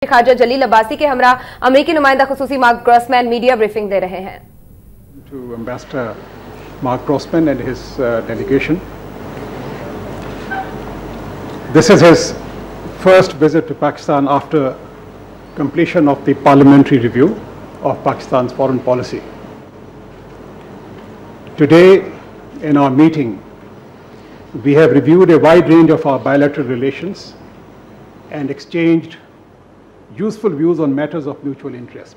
खारजा जलील अब्बासी के हमरा अमेरिकी नुमाइंदा खुसूसी मार्क ग्रॉसमैन मीडिया ब्रीफिंग दे रहे हैं। To Ambassador Mark Grossman and his delegation. This is his first visit to Pakistan after completion of the parliamentary review of Pakistan's foreign policy. Today in our meeting, we have reviewed a wide range of our bilateral relations and exchanged useful views on matters of mutual interest.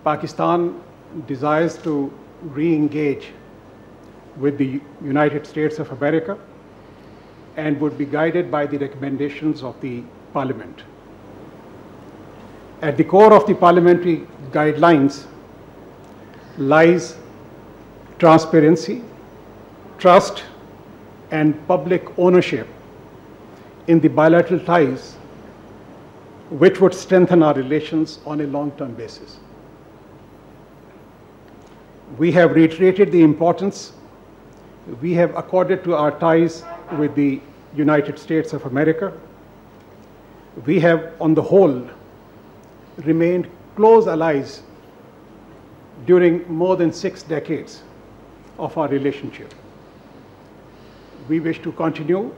Pakistan desires to re-engage with the United States of America and would be guided by the recommendations of the Parliament. At the core of the parliamentary guidelines lies transparency, trust, and public ownership in the bilateral ties, which would strengthen our relations on a long-term basis. We have reiterated the importance we have accorded to our ties with the United States of America. We have, on the whole, remained close allies during more than 6 decades of our relationship. We wish to continue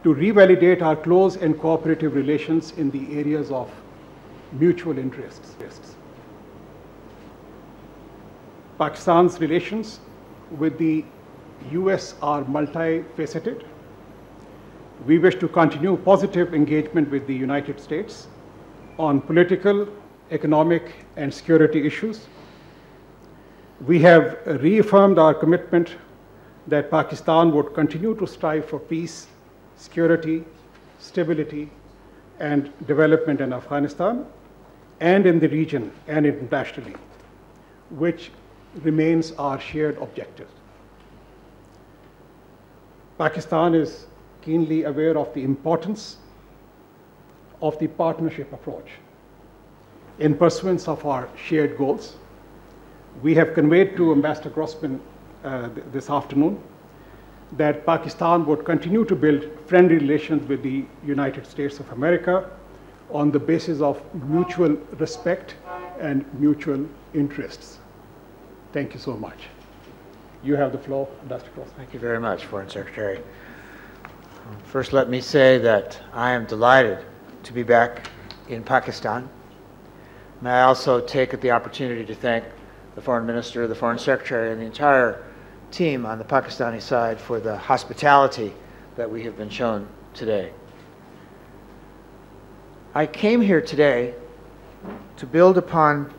to revalidate our close and cooperative relations in the areas of mutual interests. Pakistan's relations with the US are multifaceted. We wish to continue positive engagement with the United States on political, economic, and security issues. We have reaffirmed our commitment that Pakistan would continue to strive for peace, security, stability, and development in Afghanistan and in the region and internationally, which remains our shared objective. Pakistan is keenly aware of the importance of the partnership approach in pursuance of our shared goals. We have conveyed to Ambassador Grossman this afternoon that Pakistan would continue to build friendly relations with the United States of America on the basis of mutual respect and mutual interests. Thank you so much. You have the floor, Ambassador Grossman. Thank you very much, Foreign Secretary. First, let me say that I am delighted to be back in Pakistan. May I also take the opportunity to thank the Foreign Minister, the Foreign Secretary, and the entire team on the Pakistani side for the hospitality that we have been shown today. I came here today to build upon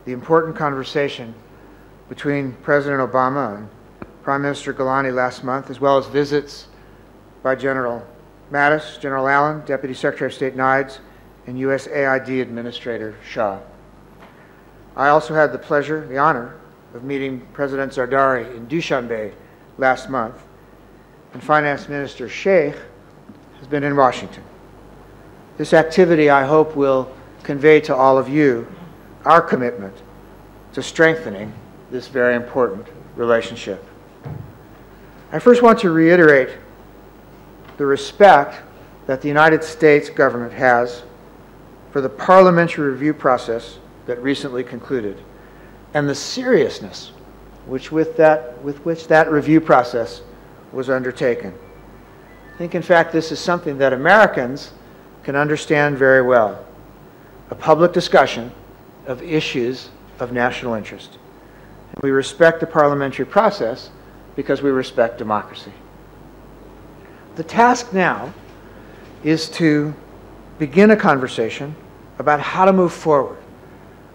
the important conversation between President Obama and Prime Minister Gilani last month, as well as visits by General Mattis, General Allen, Deputy Secretary of State Nides, and USAID Administrator Shah. I also had the pleasure, the honor, of meeting President Zardari in Dushanbe last month, and Finance Minister Sheikh has been in Washington. This activity, I hope, will convey to all of you our commitment to strengthening this very important relationship. I first want to reiterate the respect that the United States government has for the parliamentary review process that recently concluded, and the seriousness with which that review process was undertaken. I think, in fact, this is something that Americans can understand very well: a public discussion of issues of national interest. And we respect the parliamentary process because we respect democracy. The task now is to begin a conversation about how to move forward.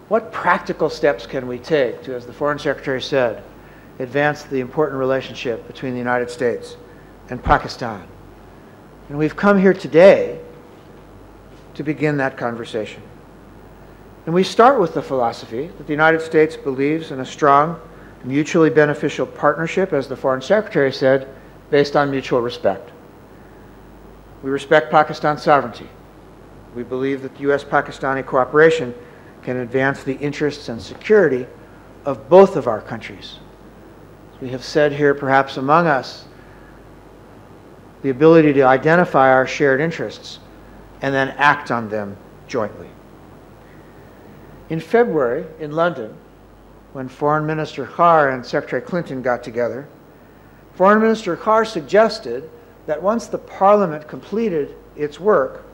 What practical steps can we take to, as the Foreign Secretary said, advance the important relationship between the United States and Pakistan? And we've come here today to begin that conversation. And we start with the philosophy that the United States believes in a strong, mutually beneficial partnership, as the Foreign Secretary said, based on mutual respect. We respect Pakistan's sovereignty. We believe that U.S.-Pakistani cooperation can advance the interests and security of both of our countries. As we have said here, perhaps among us, the ability to identify our shared interests and then act on them jointly. In February, in London, when Foreign Minister Khar and Secretary Clinton got together, Foreign Minister Khar suggested that once the Parliament completed its work,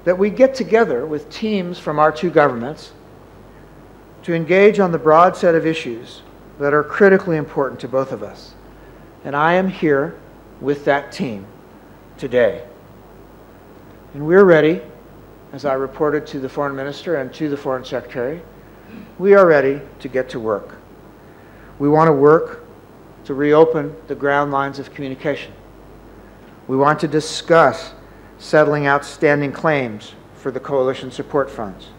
that we get together with teams from our two governments to engage on the broad set of issues that are critically important to both of us. And I am here with that team today. And we're ready, as I reported to the Foreign Minister and to the Foreign Secretary, we are ready to get to work. We want to work to reopen the ground lines of communication. We want to discuss settling outstanding claims for the coalition support funds.